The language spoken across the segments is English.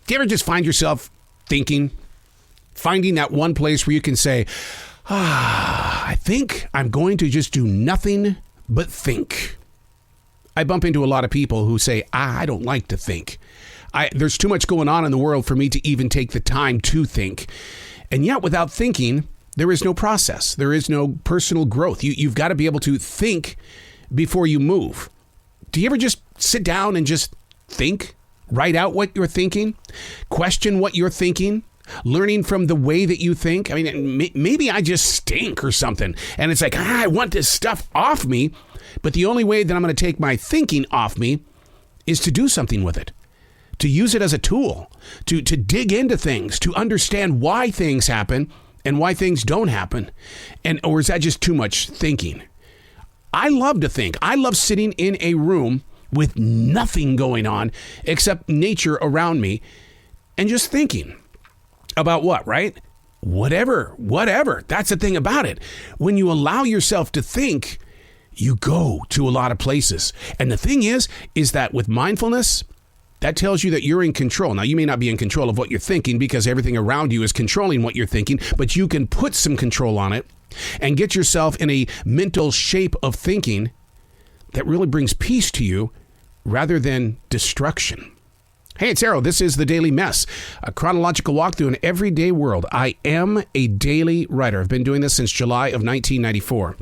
Do you ever just find yourself thinking, finding that one place where you can say, I think I'm going to just do nothing but think. I bump into a lot of people who say, I don't like to think. There's too much going on in the world for me to even take the time to think. And yet without thinking, there is no process. There is no personal growth. You've got to be able to think before you move. Do you ever just sit down and just think? Write out what you're thinking? Question what you're thinking? Learning from the way that you think? I mean, maybe I just stink or something. And it's like, I want this stuff off me. But the only way that I'm going to take my thinking off me is to do something with it. To use it as a tool. To dig into things. To understand why things happen and why things don't happen. Or is that just too much thinking? I love to think. I love sitting in a room with nothing going on except nature around me and just thinking about what, right? Whatever. That's the thing about it. When you allow yourself to think, you go to a lot of places. And the thing is that with mindfulness, that tells you that you're in control. Now, you may not be in control of what you're thinking because everything around you is controlling what you're thinking, but you can put some control on it and get yourself in a mental shape of thinking that really brings peace to you rather than destruction. Hey, it's Arrow. This is The Daily Mess, a chronological walk through an everyday world. I am a daily writer. I've been doing this since July of 1994.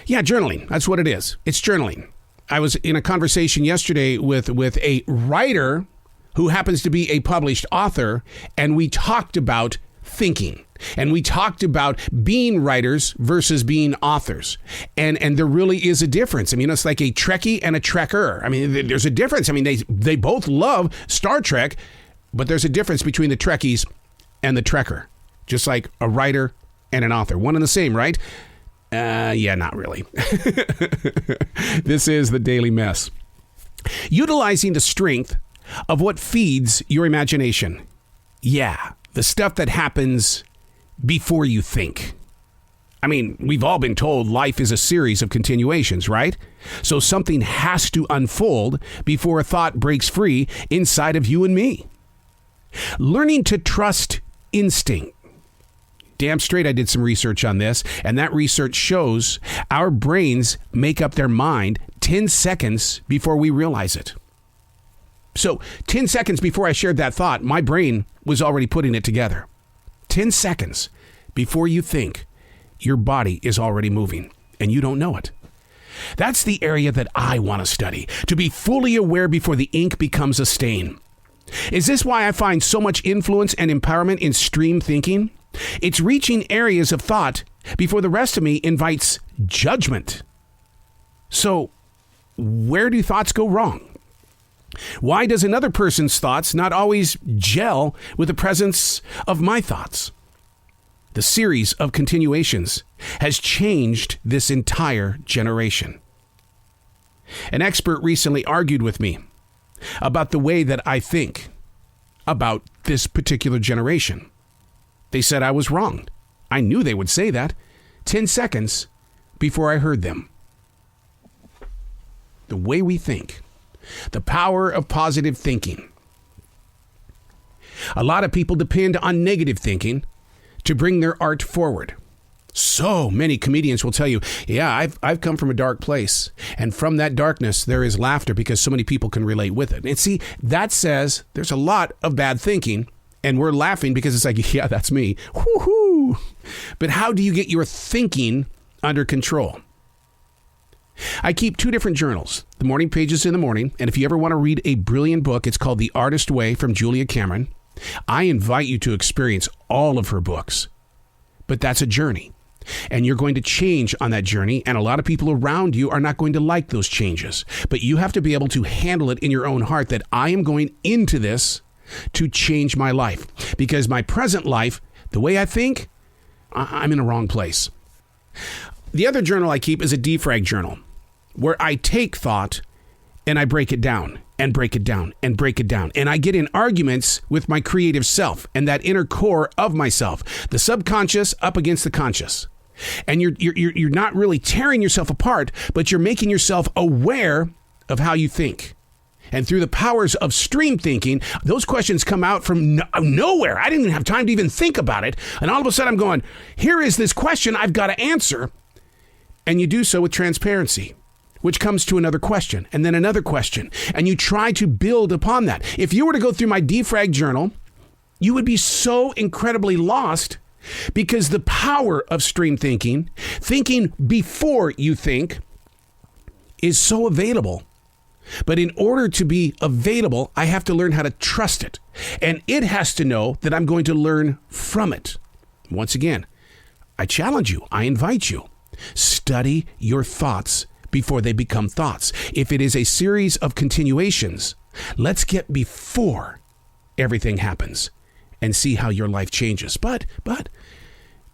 Yeah, journaling. That's what it is. It's journaling. I was in a conversation yesterday with a writer who happens to be a published author, and we talked about thinking. And we talked about being writers versus being authors. And there really is a difference. I mean, it's like a Trekkie and a Trekker. I mean, there's a difference. I mean, they both love Star Trek, but there's a difference between the Trekkies and the Trekker. Just like a writer and an author. One and the same, right? Yeah, not really. This is The Daily Mess. Utilizing the strength of what feeds your imagination. Yeah, the stuff that happens before you think. I mean, we've all been told life is a series of continuations, right? So something has to unfold before a thought breaks free inside of you and me. Learning to trust instinct. Damn straight I did some research on this, and that research shows our brains make up their mind 10 seconds before we realize it. So 10 seconds before I shared that thought, my brain was already putting it together. 10 seconds before you think, your body is already moving, and you don't know it. That's the area that I want to study, to be fully aware before the ink becomes a stain. Is this why I find so much influence and empowerment in stream thinking? It's reaching areas of thought before the rest of me invites judgment. So, where do thoughts go wrong? Why does another person's thoughts not always gel with the presence of my thoughts? The series of continuations has changed this entire generation. An expert recently argued with me about the way that I think about this particular generation. They said I was wrong. I knew they would say that 10 seconds before I heard them. The way we think. The power of positive thinking. A lot of people depend on negative thinking to bring their art forward. So many comedians will tell you, yeah, I've come from a dark place. And from that darkness, there is laughter because so many people can relate with it. And see, that says there's a lot of bad thinking. And we're laughing because it's like, yeah, that's me. Woo-hoo. But how do you get your thinking under control? I keep two different journals. The morning pages in the morning. And if you ever want to read a brilliant book, it's called The Artist Way from Julia Cameron. I invite you to experience all of her books. But that's a journey. And you're going to change on that journey. And a lot of people around you are not going to like those changes. But you have to be able to handle it in your own heart that I am going into this to change my life. Because my present life, the way I think, I'm in a wrong place. The other journal I keep is a defrag journal, where I take thought and I break it down and break it down and break it down. And I get in arguments with my creative self and that inner core of myself, the subconscious up against the conscious. And you're not really tearing yourself apart, but you're making yourself aware of how you think. And through the powers of stream thinking, those questions come out from nowhere. I didn't even have time to even think about it. And all of a sudden I'm going, here is this question I've got to answer. And you do so with transparency, which comes to another question and then another question. And you try to build upon that. If you were to go through my defrag journal, you would be so incredibly lost because the power of stream thinking before you think, is so available. But in order to be available, I have to learn how to trust it. And it has to know that I'm going to learn from it. Once again, I challenge you. I invite you. Study your thoughts before they become thoughts. If it is a series of continuations, let's get before everything happens and see how your life changes. But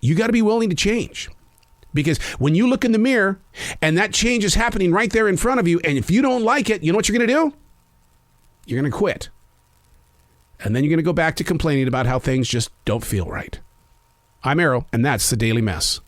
you got to be willing to change. Because when you look in the mirror and that change is happening right there in front of you, and if you don't like it, you know what you're going to do? You're going to quit. And then you're going to go back to complaining about how things just don't feel right. I'm Arrow, and that's the Daily Mess.